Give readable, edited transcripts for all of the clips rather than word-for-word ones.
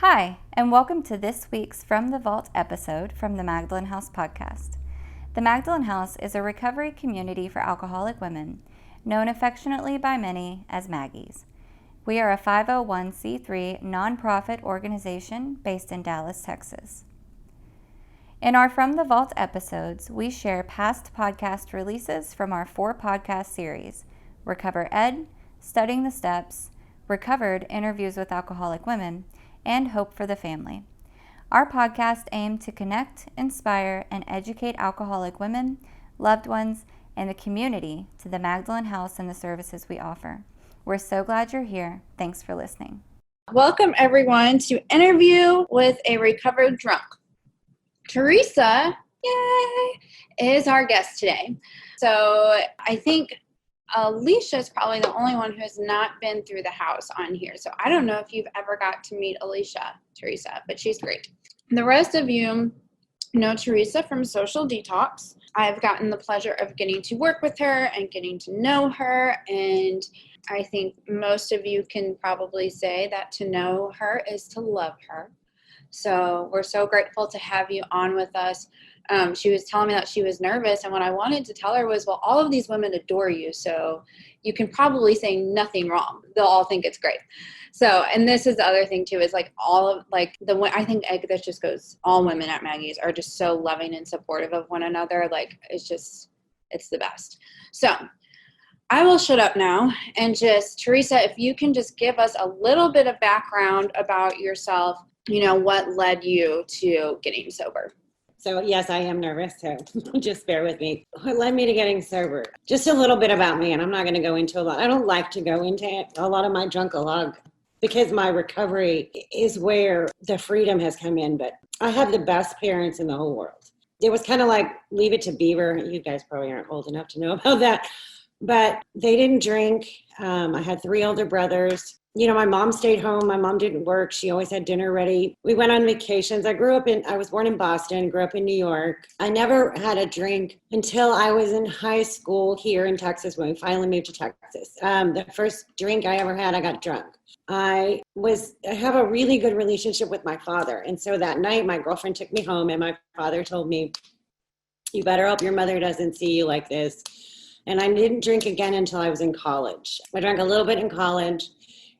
Hi, and welcome to this week's From the Vault episode from the Magdalen House podcast. The Magdalen House is a recovery community for alcoholic women, known affectionately by many as Maggies. We are a 501c3 nonprofit organization based in Dallas, Texas. In our From the Vault episodes, we share past podcast releases from our 4 podcast series: Recover Ed, Studying the Steps, Recovered Interviews with Alcoholic Women, and Hope for the Family. Our podcast aim to connect, inspire, and educate alcoholic women, loved ones, and the community to the Magdalen House and the services we offer. We're so glad you're here. Thanks for listening. Welcome everyone to Interview with a Recovered Drunk. Teresa, yay, is our guest today. So I think Alicia is probably the only one who has not been through the house on here. So I don't know if you've ever got to meet Alicia, Teresa, but she's great. The rest of you know Teresa from Social Detox. I've gotten the pleasure of getting to work with her and getting to know her. And I think most of you can probably say that to know her is to love her. So we're so grateful to have you on with us. She was telling me that she was nervous, and what I wanted to tell her was, well, all of these women adore you, so you can probably say nothing wrong. They'll all think it's great. So, and this is the other thing too, is like all of like I think this just goes, all women at Maggie's are just so loving and supportive of one another. Like it's the best. So I will shut up now and just, Teresa, if you can just give us a little bit of background about yourself, what led you to getting sober. So yes, I am nervous, so just bear with me. What led me to getting sober? Just a little bit about me, and I'm not going to go into a lot. I don't like to go into a lot of my drunk-a-log because my recovery is where the freedom has come in, but I have the best parents in the whole world. It was kind of like Leave It to Beaver. You guys probably aren't old enough to know about that, but they didn't drink. I had 3 older brothers. My mom stayed home. My mom didn't work. She always had dinner ready. We went on vacations. I was born in Boston, grew up in New York. I never had a drink until I was in high school here in Texas when we finally moved to Texas. The first drink I ever had, I got drunk. I have a really good relationship with my father. And so that night, my girlfriend took me home and my father told me, you better hope your mother doesn't see you like this. And I didn't drink again until I was in college. I drank a little bit in college.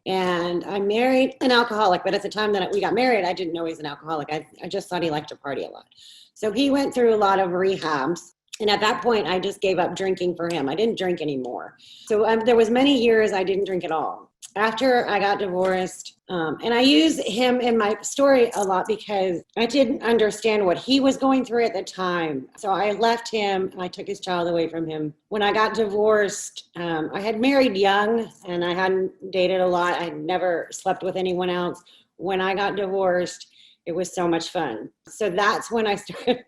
And I married an alcoholic, but at the time that we got married, I didn't know he was an alcoholic. I just thought he liked to party a lot. So he went through a lot of rehabs. And at that point, I just gave up drinking for him. I didn't drink anymore. So there was many years I didn't drink at all. After I got divorced, and I use him in my story a lot because I didn't understand what he was going through at the time. So I left him. I took his child away from him. When I got divorced, I had married young and I hadn't dated a lot. I had never slept with anyone else. When I got divorced, it was so much fun. So that's when I started,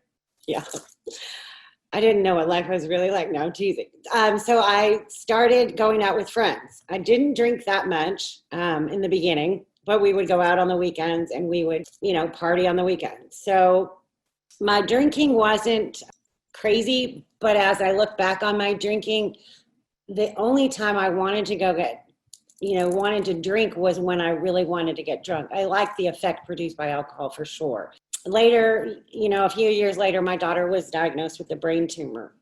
yeah. I didn't know what life was really like. No, teasing. So I started going out with friends. I didn't drink that much in the beginning, but we would go out on the weekends and we would, party on the weekends. So my drinking wasn't crazy, but as I look back on my drinking, the only time I wanted to wanted to drink was when I really wanted to get drunk. I liked the effect produced by alcohol for sure. Later, a few years later, my daughter was diagnosed with a brain tumor.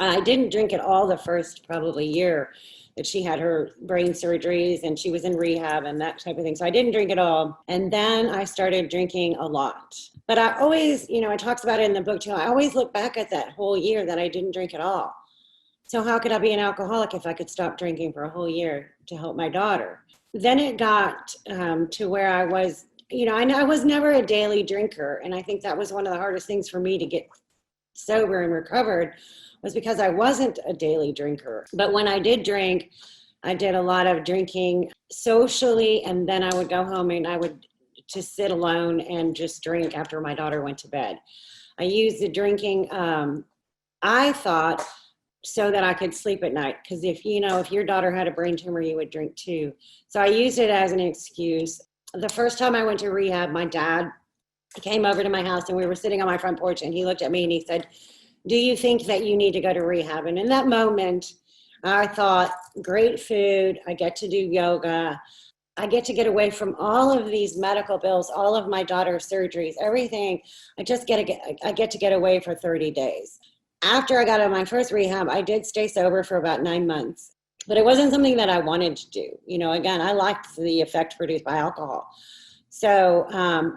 I didn't drink at all the first probably year that she had her brain surgeries and she was in rehab and that type of thing. So I didn't drink at all. And then I started drinking a lot. But I always, it talks about it in the book too. I always look back at that whole year that I didn't drink at all. So how could I be an alcoholic if I could stop drinking for a whole year to help my daughter? Then it got to where I was, I was never a daily drinker. And I think that was one of the hardest things for me to get sober and recovered was because I wasn't a daily drinker. But when I did drink, I did a lot of drinking socially. And then I would go home and I would just sit alone and just drink after my daughter went to bed. I used the drinking, I thought, so that I could sleep at night. Because if your daughter had a brain tumor, you would drink too. So I used it as an excuse. The first time I went to rehab, my dad came over to my house and we were sitting on my front porch and he looked at me and he said, do you think that you need to go to rehab? And in that moment, I thought, great food, I get to do yoga, I get to get away from all of these medical bills, all of my daughter's surgeries, everything. I get to get away for 30 days. After I got out of my first rehab, I did stay sober for about 9 months, but it wasn't something that I wanted to do. Again, I liked the effect produced by alcohol. So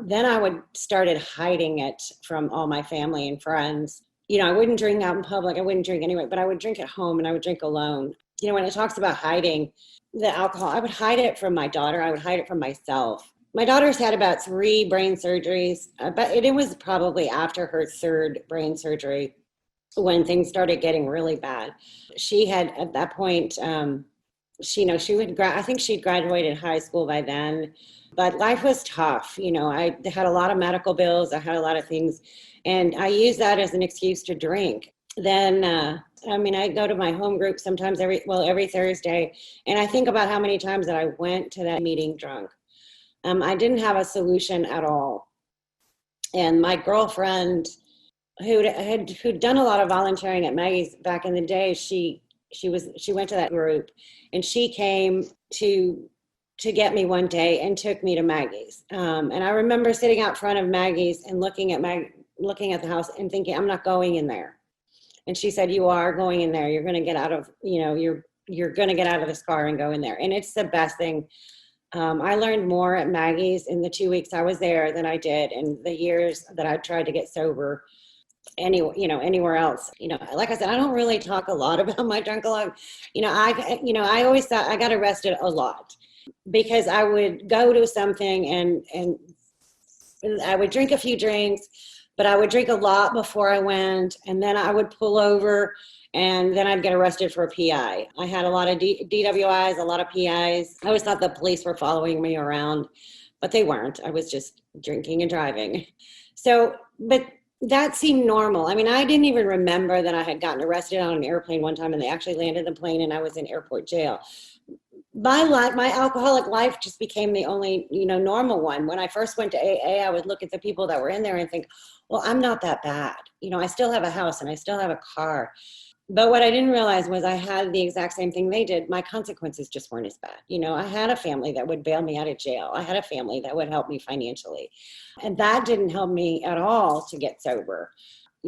then I started hiding it from all my family and friends. I wouldn't drink out in public. I wouldn't drink anyway, but I would drink at home and I would drink alone. When it talks about hiding the alcohol, I would hide it from my daughter. I would hide it from myself. My daughter's had about 3 brain surgeries, but it was probably after her 3rd brain surgery when things started getting really bad. She had, at that point, I think she'd graduated high school by then, but life was tough. I had a lot of medical bills. I had a lot of things, and I used that as an excuse to drink. Then, I go to my home group sometimes every Thursday, and I think about how many times that I went to that meeting drunk. I didn't have a solution at all. And my girlfriend, who'd done a lot of volunteering at Maggie's back in the day, she went to that group, and she came to get me one day and took me to Maggie's. And I remember sitting out front of Maggie's and looking at the house and thinking, I'm not going in there. And she said, you are going in there. You're going to get out of, you're going to get out of this car and go in there. And it's the best thing. I learned more at Maggie's in the 2 weeks I was there than I did in the years that I tried to get sober anywhere else. Like I said, I don't really talk a lot about my drunk life. I always thought I got arrested a lot because I would go to something and I would drink a few drinks, but I would drink a lot before I went, and then I would pull over, and then I'd get arrested for a PI. I had a lot of DWIs, a lot of PIs. I always thought the police were following me around, but they weren't. I was just drinking and driving. So, but that seemed normal. I didn't even remember that I had gotten arrested on an airplane one time, and they actually landed the plane, and I was in airport jail. My alcoholic life just became the only, normal one. When I first went to AA, I would look at the people that were in there and think, well, I'm not that bad. I still have a house and I still have a car. But what I didn't realize was I had the exact same thing they did. My consequences just weren't as bad. I had a family that would bail me out of jail. I had a family that would help me financially. And that didn't help me at all to get sober.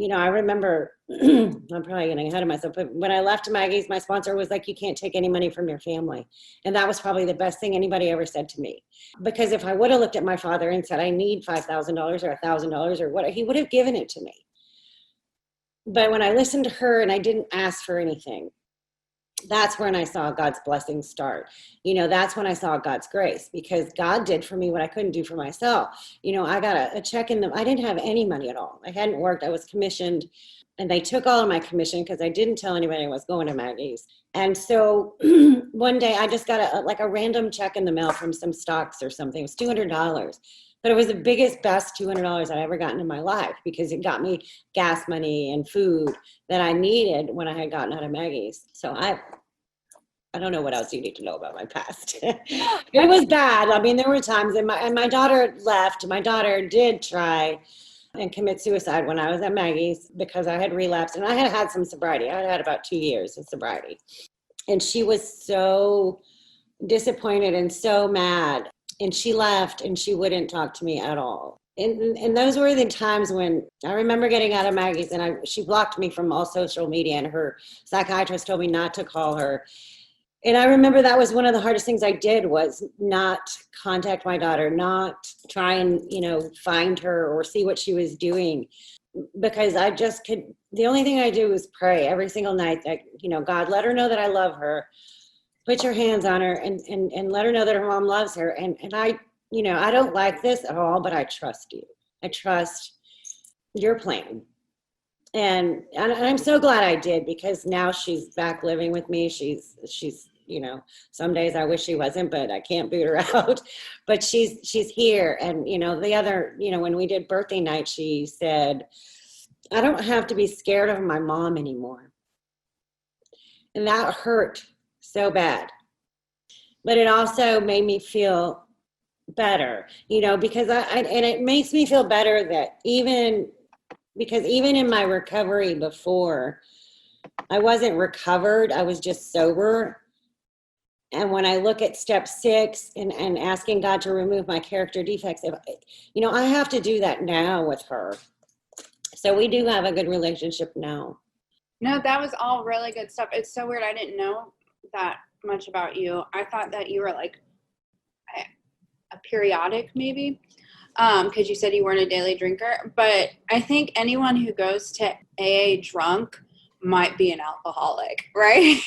I remember, I'm probably getting ahead of myself, but when I left Maggie's, my sponsor was like, you can't take any money from your family. And that was probably the best thing anybody ever said to me. Because if I would have looked at my father and said, I need $5,000 or $1,000 or what, he would have given it to me. But when I listened to her and I didn't ask for anything, that's when I saw God's blessings start. That's when I saw God's grace, because God did for me what I couldn't do for myself. I got a check in I didn't have any money at all. I hadn't worked. I was commissioned, and they took all of my commission because I didn't tell anybody I was going to Maggie's. And so one day I just got a random check in the mail from some stocks or something. It was $200. But it was the best $200 I'd ever gotten in my life, because it got me gas money and food that I needed when I had gotten out of Maggie's. So I don't know what else you need to know about my past. It was bad. There were times, and my daughter left. My daughter did try and commit suicide when I was at Maggie's because I had relapsed, and I had some sobriety. I had about 2 years of sobriety. And she was so disappointed and so mad. And she left, and she wouldn't talk to me at all. And those were the times when I remember getting out of Maggie's, and she blocked me from all social media, and her psychiatrist told me not to call her. And I remember that was one of the hardest things I did, was not contact my daughter, not try and, find her or see what she was doing, because I just the only thing I do is pray every single night that, God, let her know that I love her. Put your hands on her and let her know that her mom loves her. And I, I don't like this at all, but I trust you. I trust your plan. And I'm so glad I did, because now she's back living with me. She's, some days I wish she wasn't, but I can't boot her out. But she's here. And, the other, when we did birthday night, she said, I don't have to be scared of my mom anymore. And that hurt so bad, but it also made me feel better, because and it makes me feel better that even in my recovery before, I wasn't recovered, I was just sober. And when I look at step 6 and asking God to remove my character defects, I have to do that now with her. So we do have a good relationship now. No, that was all really good stuff. It's so weird. I didn't know that much about you. I thought that you were like a periodic maybe, because you said you weren't a daily drinker. But I think anyone who goes to AA drunk might be an alcoholic, right?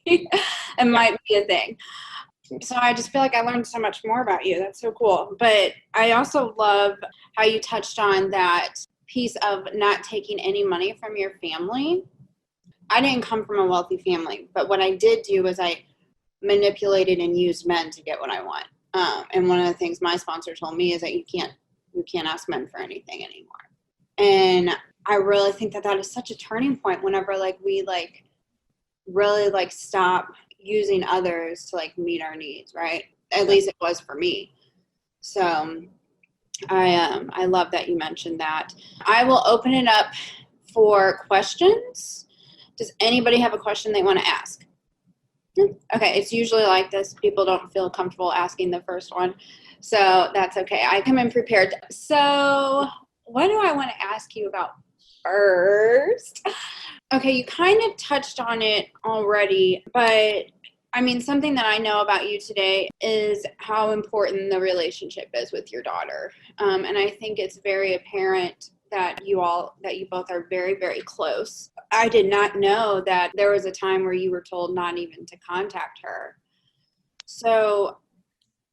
It might be a thing. So I just feel like I learned so much more about you. That's so cool. But I also love how you touched on that piece of not taking any money from your family. I didn't come from a wealthy family, but what I did do was I manipulated and used men to get what I want. And one of the things my sponsor told me is that you can't ask men for anything anymore. And I really think that is such a turning point whenever we really stop using others to meet our needs, right? At least it was for me. So I love that you mentioned that. I will open it up for questions. Does anybody have a question they want to ask? Okay, it's usually like this. People don't feel comfortable asking the first one, so that's okay. I come in prepared. So what do I want to ask you about first? Okay, you kind of touched on it already, but I mean, something that I know about you today is how important the relationship is with your daughter. And I think it's very apparent that you both are very, very close. I did not know that there was a time where you were told not even to contact her. So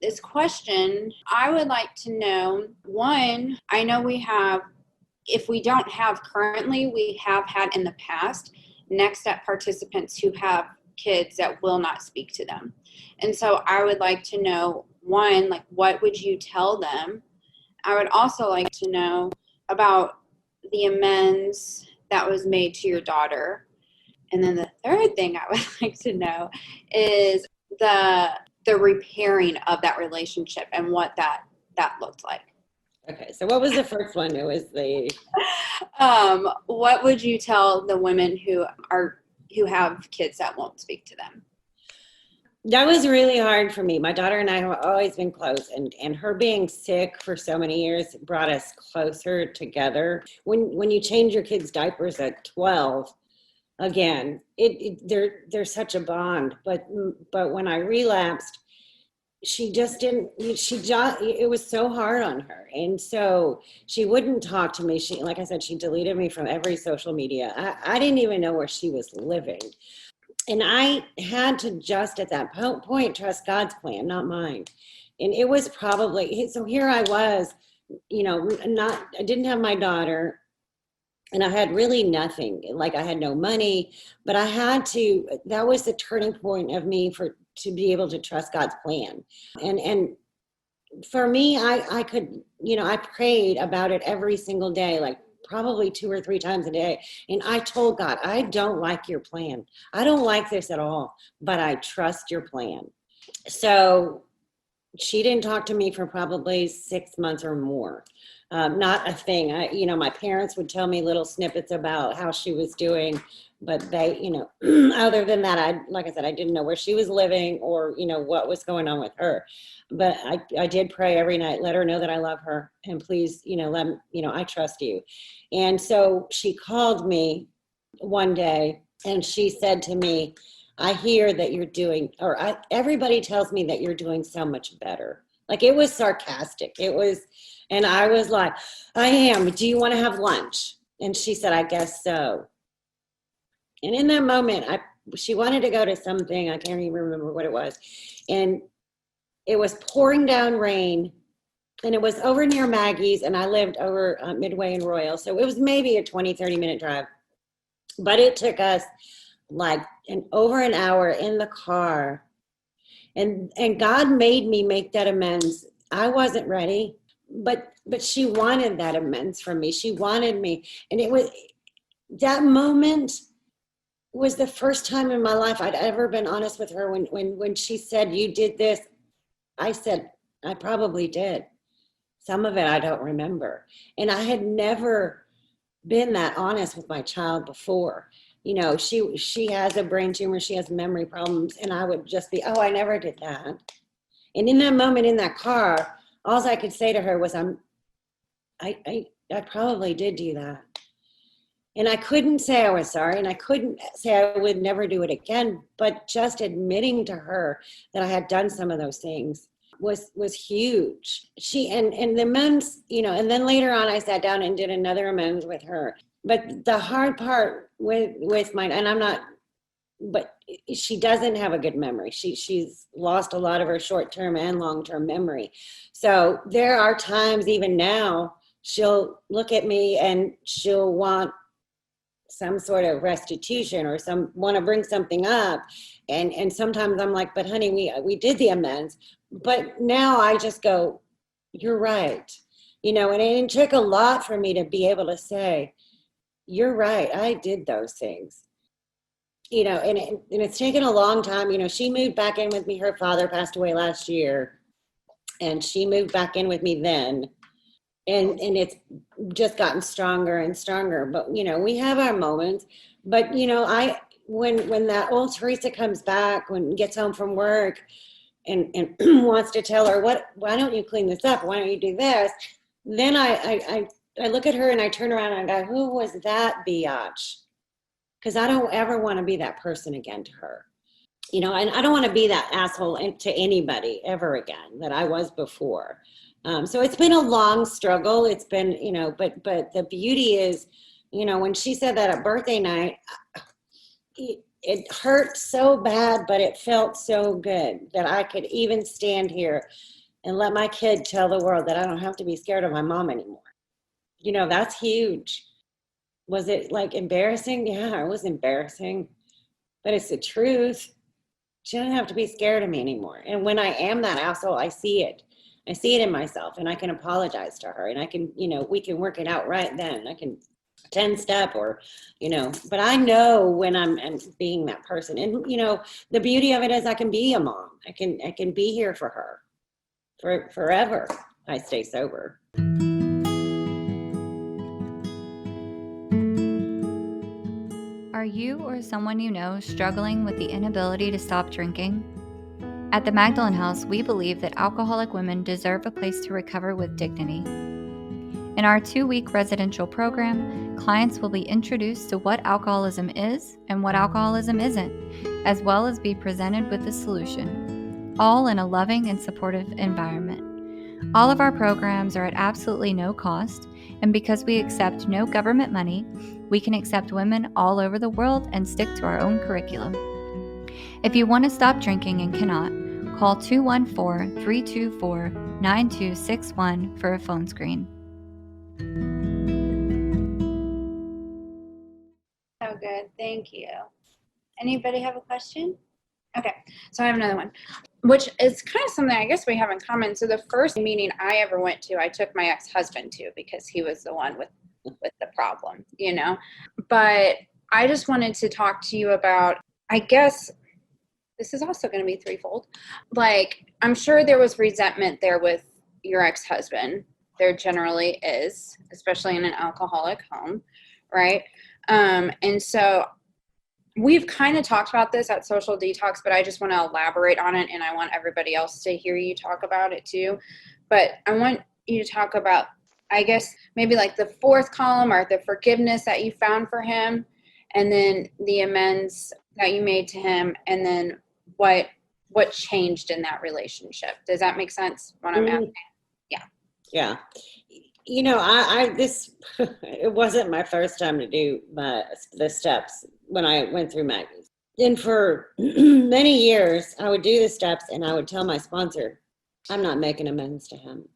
this question, I would like to know, one, I know if we don't have currently, we have had in the past next step participants who have kids that will not speak to them. And so I would like to know, one, what would you tell them? I would also like to know about the amends that was made to your daughter. And then the third thing I would like to know is the repairing of that relationship and what that looked like. Okay, so what was the first one? It was the what would you tell the women who have kids that won't speak to them? That was really hard for me. My daughter and I have always been close, and her being sick for so many years brought us closer together. When you change your kids' diapers at 12, again, there's such a bond. But when I relapsed, it was so hard on her. And so she wouldn't talk to me. Like I said, she deleted me from every social media. I didn't even know where she was living. And I had to just at that point trust God's plan, not mine. And it was probably, so here I was, I didn't have my daughter, and I had really nothing. I had no money, but that was the turning point of me to be able to trust God's plan. And for me, I could, I prayed about it every single day, probably 2 or 3 times a day. And I told God, I don't like your plan. I don't like this at all, but I trust your plan. So she didn't talk to me for probably 6 months or more. Not a thing. My parents would tell me little snippets about how she was doing, but they, other than that, like I said, I didn't know where she was living or, what was going on with her. But I did pray every night, let her know that I love her, and please, I trust you. And so she called me one day and she said to me, I hear that you're doing, everybody tells me that you're doing so much better. It was sarcastic. And I was like, I am. Do you want to have lunch? And she said, I guess so. And in that moment, she wanted to go to something. I can't even remember what it was. And it was pouring down rain. And it was over near Maggie's. And I lived over Midway and Royal. So it was maybe a 20, 30-minute drive. But it took us over an hour in the car. And God made me make that amends. I wasn't ready. But she wanted that amends from me. She wanted me. And it was that moment was the first time in my life I'd ever been honest with her. When she said, you did this, I said, I probably did. Some of it I don't remember. And I had never been that honest with my child before. she has a brain tumor, she has memory problems, and I would just be, oh, I never did that. And in that moment in that car, all I could say to her was, I probably did do that. And I couldn't say I was sorry, and I couldn't say I would never do it again, but just admitting to her that I had done some of those things was huge. And the amends, and then later on I sat down and did another amends with her. But the hard part with mine, but she doesn't have a good memory. She's lost a lot of her short-term and long-term memory. So there are times even now she'll look at me and she'll want some sort of restitution or want to bring something up. And sometimes I'm like, but honey, we did the amends. But now I just go, you're right. And it took a lot for me to be able to say, you're right, I did those things. And it's taken a long time. She moved back in with me. Her father passed away last year, and she moved back in with me then. And it's just gotten stronger and stronger. But, we have our moments. But, when that old Teresa comes back, gets home from work and wants to tell her, why don't you clean this up? Why don't you do this? Then I look at her and I turn around and I go, who was that biatch? Because I don't ever want to be that person again to her. And I don't want to be that asshole to anybody ever again that I was before. So it's been a long struggle. It's been, but the beauty is, when she said that at birthday night, it hurt so bad, but it felt so good that I could even stand here and let my kid tell the world that I don't have to be scared of my mom anymore. That's huge. Was it like embarrassing? Yeah, it was embarrassing, but it's the truth. She doesn't have to be scared of me anymore. And when I am that asshole, I see it. I see it in myself, and I can apologize to her, and I can, we can work it out right then. I can 10-step or, but I know when I'm being that person. And, the beauty of it is I can be a mom. I can be here for her for forever. I stay sober. Are you or someone you know struggling with the inability to stop drinking? At the Magdalen House, we believe that alcoholic women deserve a place to recover with dignity. In our 2-week residential program, clients will be introduced to what alcoholism is and what alcoholism isn't, as well as be presented with a solution, all in a loving and supportive environment. All of our programs are at absolutely no cost, and because we accept no government money, we can accept women all over the world and stick to our own curriculum. If you want to stop drinking and cannot, call 214-324-9261 for a phone screen. So good. Thank you. Anybody have a question? Okay. So I have another one, which is kind of something I guess we have in common. So the first meeting I ever went to, I took my ex-husband to because he was the one with the problem, But I just wanted to talk to you about, I guess this is also going to be threefold. Like, I'm sure there was resentment there with your ex-husband. There generally is, especially in an alcoholic home, right? And so we've kind of talked about this at Social Detox, but I just want to elaborate on it, and I want everybody else to hear you talk about it too. But I want you to talk about, I guess, maybe like the fourth column, or the forgiveness that you found for him, and then the amends that you made to him, and then what changed in that relationship. Does that make sense? What I'm asking? Yeah. It wasn't my first time to do the steps when I went through Maggie's. And for many years, I would do the steps and I would tell my sponsor, I'm not making amends to him.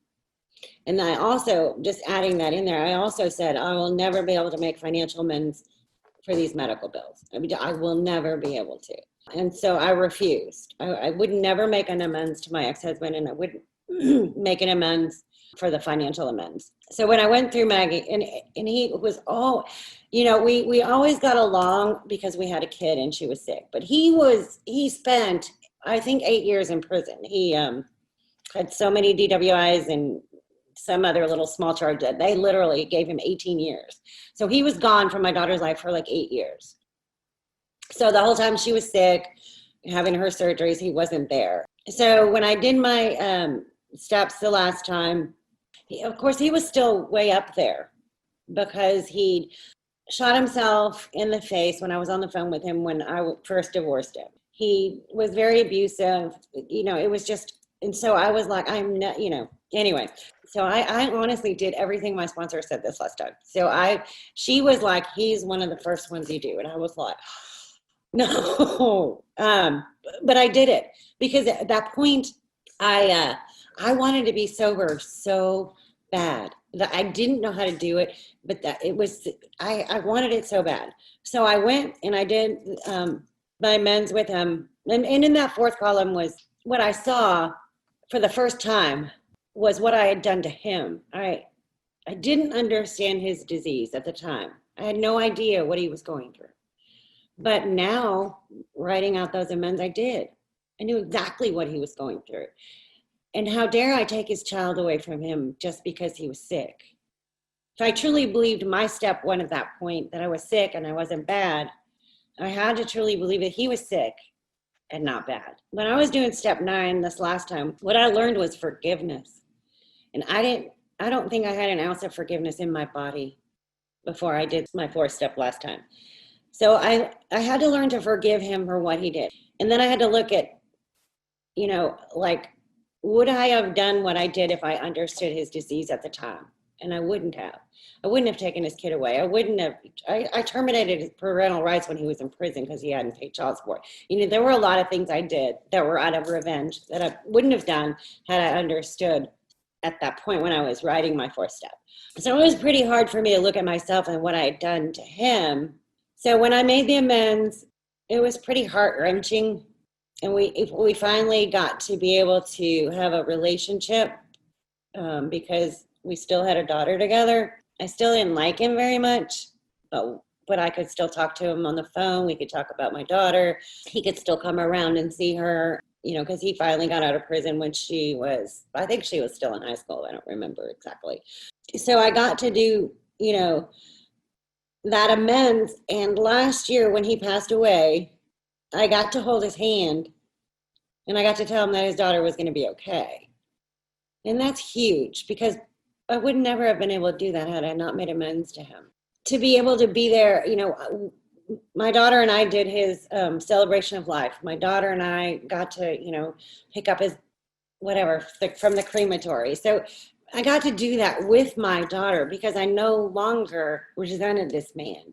And I also, just adding that in there, I also said, I will never be able to make financial amends for these medical bills. I will never be able to. And so I refused. I would never make an amends to my ex-husband, and I wouldn't make an amends for the financial amends. So when I went through Maggie, and he was we always got along because we had a kid and she was sick, but he spent, I think, 8 years in prison. He had so many DWIs and some other little small charge that they literally gave him 18 years. So he was gone from my daughter's life for like 8 years. So the whole time she was sick, having her surgeries, he wasn't there. So when I did my steps the last time, of course, he was still way up there because he shot himself in the face when I was on the phone with him when I first divorced him. He was very abusive. It was just, and so I was like, I'm not, anyway. So I honestly did everything my sponsor said this last time. So she was like, he's one of the first ones you do. And I was like, no. But I did it because at that point I wanted to be sober so bad that I didn't know how to do it, but that it was, I wanted it so bad. So I went and I did my amends with him. And in that fourth column was what I saw for the first time was what I had done to him. I didn't understand his disease at the time. I had no idea what he was going through. But now, writing out those amends, I did. I knew exactly what he was going through. And how dare I take his child away from him just because he was sick? If I truly believed my step one at that point, that I was sick and I wasn't bad, I had to truly believe that he was sick and not bad. When I was doing step 9 this last time, what I learned was forgiveness. And I don't think I had an ounce of forgiveness in my body before I did my 4th step last time. So I had to learn to forgive him for what he did. And then I had to look at, would I have done what I did if I understood his disease at the time? And I wouldn't have. I wouldn't have taken his kid away. I terminated his parental rights when he was in prison because he hadn't paid child support. There were a lot of things I did that were out of revenge that I wouldn't have done had I understood at that point when I was writing my 4th step. So it was pretty hard for me to look at myself and what I had done to him. So when I made the amends, it was pretty heart-wrenching. And we finally got to be able to have a relationship because we still had a daughter together. I still didn't like him very much, but I could still talk to him on the phone. We could talk about my daughter. He could still come around and see her, because he finally got out of prison when I think she was still in high school. I don't remember exactly. So I got to do, that amends. And last year when he passed away, I got to hold his hand and I got to tell him that his daughter was going to be okay. And that's huge because I would never have been able to do that had I not made amends to him. To be able to be there, my daughter and I did his celebration of life. My daughter and I got to, pick up his whatever from the crematory. So I got to do that with my daughter because I no longer resented this man.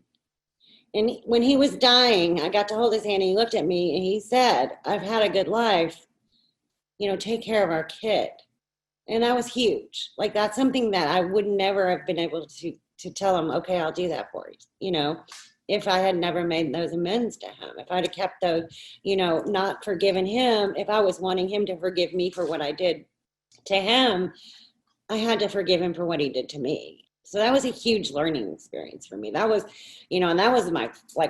And when he was dying, I got to hold his hand and he looked at me and he said, I've had a good life, take care of our kid. And that was huge. Like that's something that I would never have been able to tell him, okay, I'll do that for you, if I had never made those amends to him, if I'd have kept those, not forgiven him, if I was wanting him to forgive me for what I did to him, I had to forgive him for what he did to me. So that was a huge learning experience for me. That was, and that was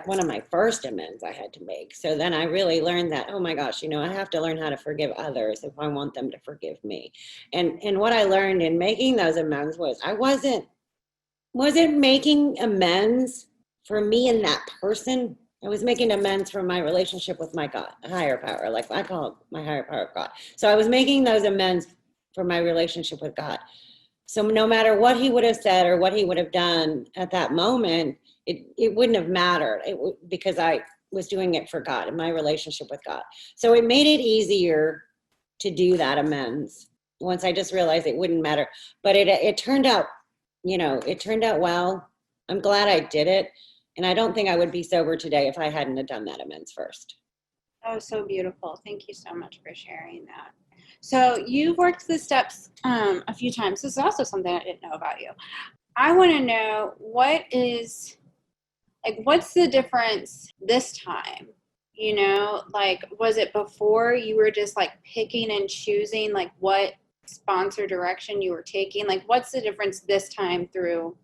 one of my first amends I had to make. So then I really learned that, oh my gosh, I have to learn how to forgive others if I want them to forgive me. And what I learned in making those amends was I wasn't making amends for me and that person. I was making amends for my relationship with my God, a higher power, like I call it my higher power, God. So I was making those amends for my relationship with God. So no matter what he would have said or what he would have done at that moment, it wouldn't have mattered because I was doing it for God and my relationship with God. So it made it easier to do that amends once I just realized it wouldn't matter. But it turned out, it turned out well. I'm glad I did it. And I don't think I would be sober today if I hadn't have done that amends first. Oh, so beautiful. Thank you so much for sharing that. So you've worked the steps a few times. This is also something I didn't know about you. I want to know what's the difference this time? Was it before you were just picking and choosing what sponsor direction you were taking? What's the difference this time through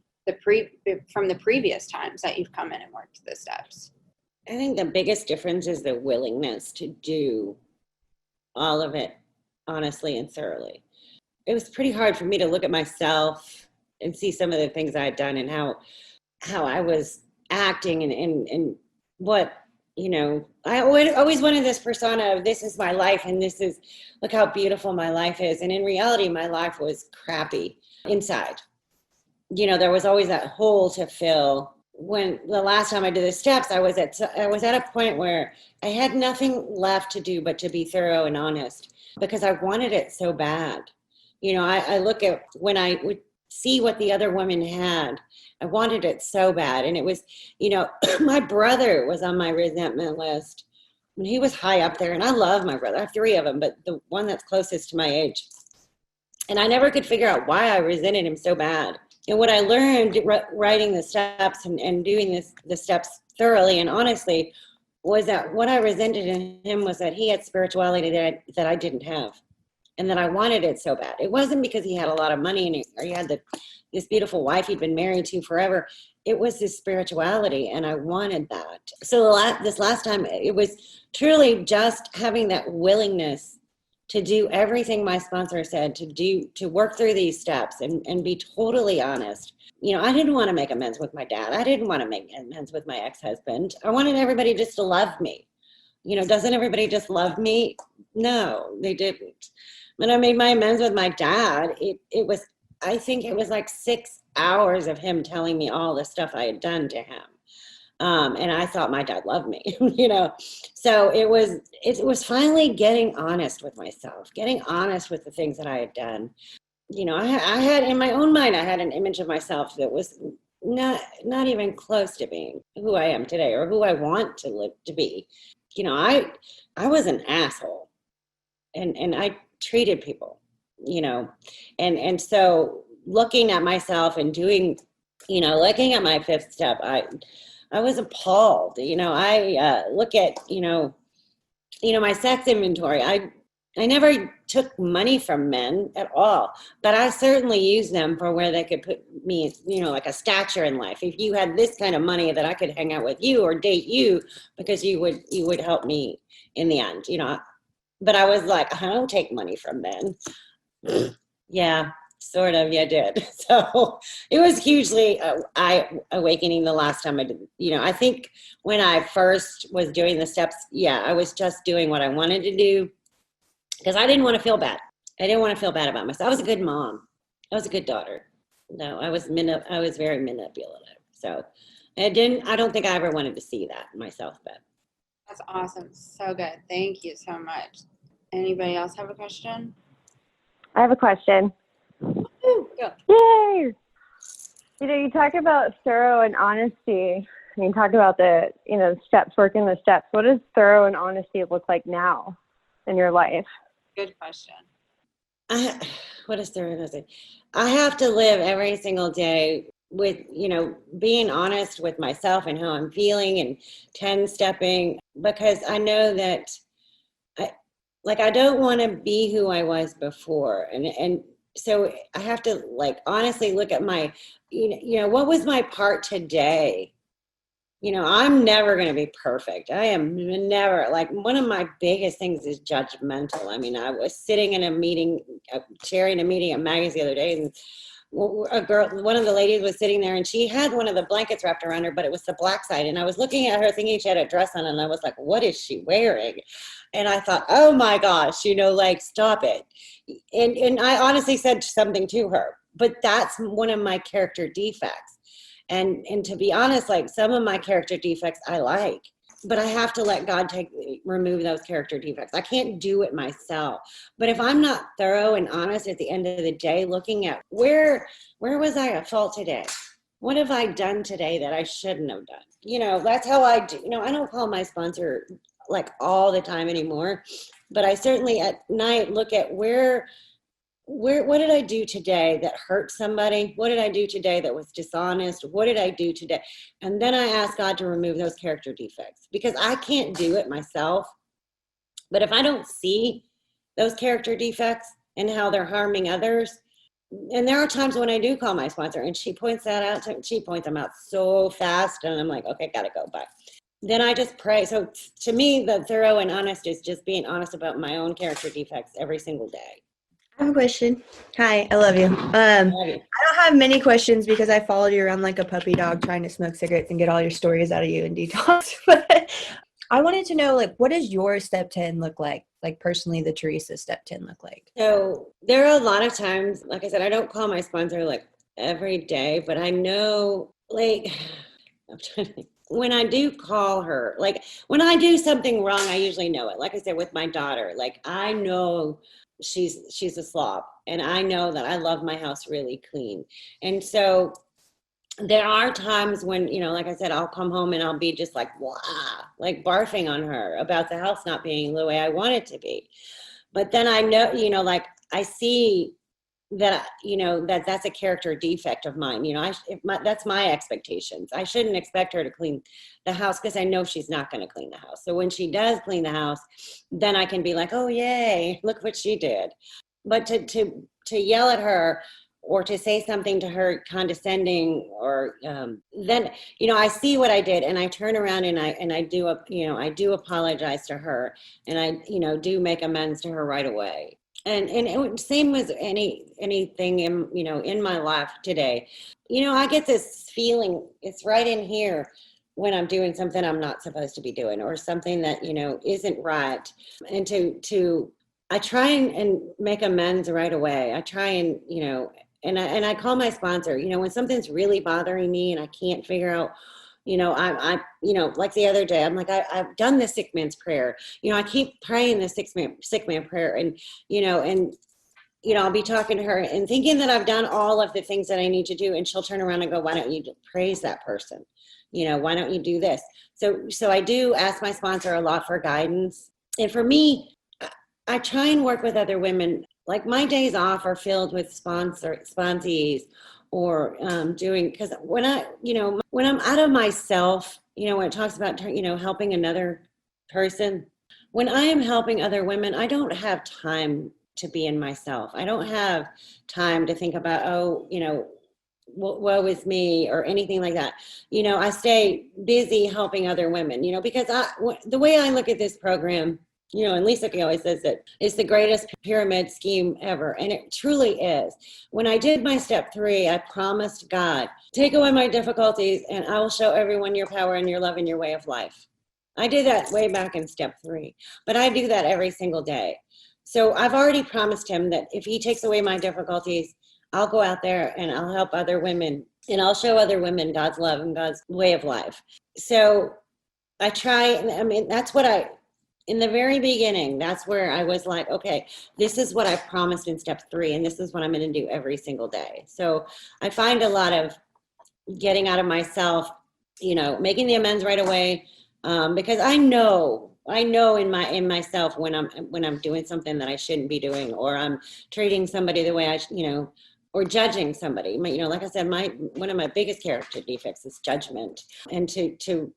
from the previous times that you've come in and worked the steps? I think the biggest difference is the willingness to do all of it honestly and thoroughly. It was pretty hard for me to look at myself and see some of the things I had done and how I was acting and what I always wanted this persona of this is my life and look how beautiful my life is. And in reality, my life was crappy inside. There was always that hole to fill. When the last time I did the steps, I was at a point where I had nothing left to do but to be thorough and honest because I wanted it so bad. I look at when I would see what the other women had, I wanted it so bad. And it was, my brother was on my resentment list when he was high up there. And I love my brother. I have 3 of them, but the one that's closest to my age. And I never could figure out why I resented him so bad. And what I learned writing the steps and doing the steps thoroughly and honestly was that what I resented in him was that he had spirituality that I didn't have, and that I wanted it so bad. It wasn't because he had a lot of money or he had this beautiful wife he'd been married to forever. It was his spirituality, and I wanted that. So this last time, it was truly just having that willingness to do everything my sponsor said to work through these steps and be totally honest. I didn't want to make amends with my dad. I didn't want to make amends with my ex-husband. I wanted everybody just to love me. Doesn't everybody just love me? No, they didn't. When I made my amends with my dad, I think it was like 6 hours of him telling me all the stuff I had done to him. And I thought my dad loved me, So it was finally getting honest with myself, getting honest with the things that I had done. I had in my own mind, I had an image of myself that was not even close to being who I am today or who I want to live to be. I was an asshole, and I treated people, and so looking at myself and doing, looking at my 5th step, I was appalled. I look at, my sex inventory. I never took money from men at all, but I certainly used them for where they could put me, like a stature in life. If you had this kind of money that I could hang out with you or date you because you would help me in the end, But I was like, I don't take money from men. Yeah. Sort of, yeah, did. So it was hugely awakening the last time I did. I think when I first was doing the steps, I was just doing what I wanted to do because I didn't want to feel bad. I didn't want to feel bad about myself. I was a good mom. I was a good daughter. No, I was very manipulative. So I don't think I ever wanted to see that in myself, but. That's awesome. So good. Thank you so much. Anybody else have a question? I have a question. Go. Yay! You talk about thorough and honesty. And you talk about the steps, working the steps. What does thorough and honesty look like now in your life? Good question. What is thorough and honesty? I have to live every single day with, being honest with myself and how I'm feeling and 10-stepping, because I know that I don't want to be who I was before. And so I have to honestly look at my, what was my part today? I'm never going to be perfect. I am never, one of my biggest things is judgmental. I mean, I was sitting in a meeting, chairing a meeting at Maggie's the other day, and one of the ladies was sitting there, and she had one of the blankets wrapped around her, but it was the black side. And I was looking at her thinking she had a dress on, and I was like, what is she wearing? And I thought, oh my gosh, stop it. And I honestly said something to her, but that's one of my character defects. And to be honest, some of my character defects I like, but I have to let God remove those character defects. I can't do it myself. But if I'm not thorough and honest at the end of the day, looking at where was I at fault today? What have I done today that I shouldn't have done? That's how I do. I don't call my sponsor all the time anymore, but I certainly at night look at what did I do today that hurt somebody? What did I do today that was dishonest? What did I do today? And then I ask God to remove those character defects, because I can't do it myself. But if I don't see those character defects and how they're harming others, and there are times when I do call my sponsor and she points that out, she points them out so fast, and I'm like, okay, gotta go, bye. Then I just pray. So to me, the thorough and honest is just being honest about my own character defects every single day. I have a question. Hi, I love you. I don't have many questions because I followed you around like a puppy dog trying to smoke cigarettes and get all your stories out of you in detox. But I wanted to know, like, what does your step 10 look like? Like, personally, the Teresa step 10 look like? So there are a lot of times, like I said, I don't call my sponsor like every day, but I know, like, I'm trying to think. When I do call her, like when I do something wrong, I usually know it. Like I said, with my daughter, like I know she's a slob, and I know that I love my house really clean. And so there are times when, like I said, I'll come home and I'll be just like, wow, like barfing on her about the house not being the way I want it to be. But then I know, like I see that, that's a character defect of mine. That's my expectations. I shouldn't expect her to clean the house because I know she's not going to clean the house. So when she does clean the house, then I can be like, oh, yay, look what she did. But to yell at her or to say something to her condescending, or then, I see what I did, and I turn around and I do apologize to her, and I do make amends to her right away. And same as anything in my life today. I get this feeling, it's right in here when I'm doing something I'm not supposed to be doing, or something that, isn't right. And I try and make amends right away. I try and, and I call my sponsor, when something's really bothering me and I can't figure out, I like the other day, I'm like, I've done the sick man's prayer. I keep praying the sick man prayer, and, I'll be talking to her and thinking that I've done all of the things that I need to do. And she'll turn around and go, why don't you praise that person? Why don't you do this? So I do ask my sponsor a lot for guidance. And for me, I try and work with other women. Like my days off are filled with sponsees, or doing, because when I'm out of myself, when it talks about, helping another person, when I am helping other women, I don't have time to be in myself. I don't have time to think about, woe is me, or anything like that. I stay busy helping other women, because the way I look at this program, and Lisa always says that it's the greatest pyramid scheme ever. And it truly is. When I did my step 3, I promised God, take away my difficulties and I will show everyone your power and your love and your way of life. I did that way back in step 3, but I do that every single day. So I've already promised him that if he takes away my difficulties, I'll go out there and I'll help other women, and I'll show other women God's love and God's way of life. So I try, that's what in the very beginning, that's where I was like, okay, this is what I promised in step 3, and this is what I'm going to do every single day. So I find a lot of getting out of myself, making the amends right away, because I know in myself when I'm doing something that I shouldn't be doing, or I'm treating somebody the way I, or judging somebody. Like I said, one of my biggest character defects is judgment, and to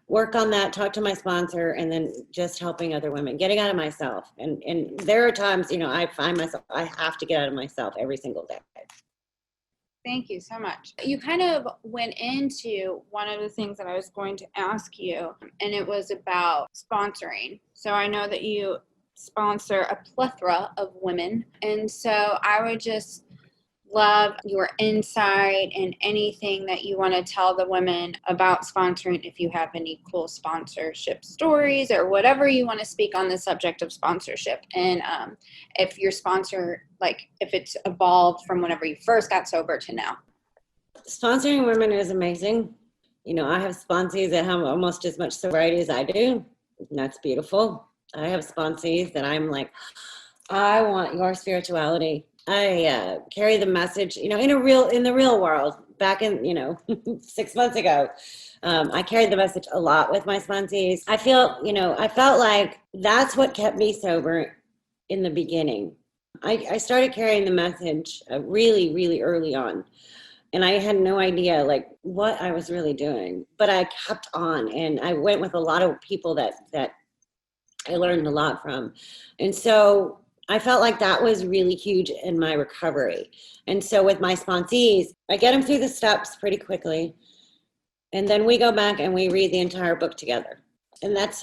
work on that, talk to my sponsor, and then just helping other women, getting out of myself. And there are times, I find myself, I have to get out of myself every single day. Thank you so much. You kind of went into one of the things that I was going to ask you, and it was about sponsoring. So I know that you sponsor a plethora of women, and so I would just love your insight and anything that you want to tell the women about sponsoring, if you have any cool sponsorship stories or whatever you want to speak on the subject of sponsorship. And if your sponsor, like if it's evolved from whenever you first got sober to now. Sponsoring women is amazing. I have sponsees that have almost as much sobriety as I do. And that's beautiful. I have sponsees that I'm like, I want your spirituality. I carry the message, in the real world. Back in, 6 months ago, I carried the message a lot with my sponsees. I felt like that's what kept me sober in the beginning. I started carrying the message really, really early on. And I had no idea like what I was really doing, but I kept on, and I went with a lot of people that I learned a lot from. And so I felt like that was really huge in my recovery. And so with my sponsees, I get them through the steps pretty quickly. And then we go back and we read the entire book together. And that's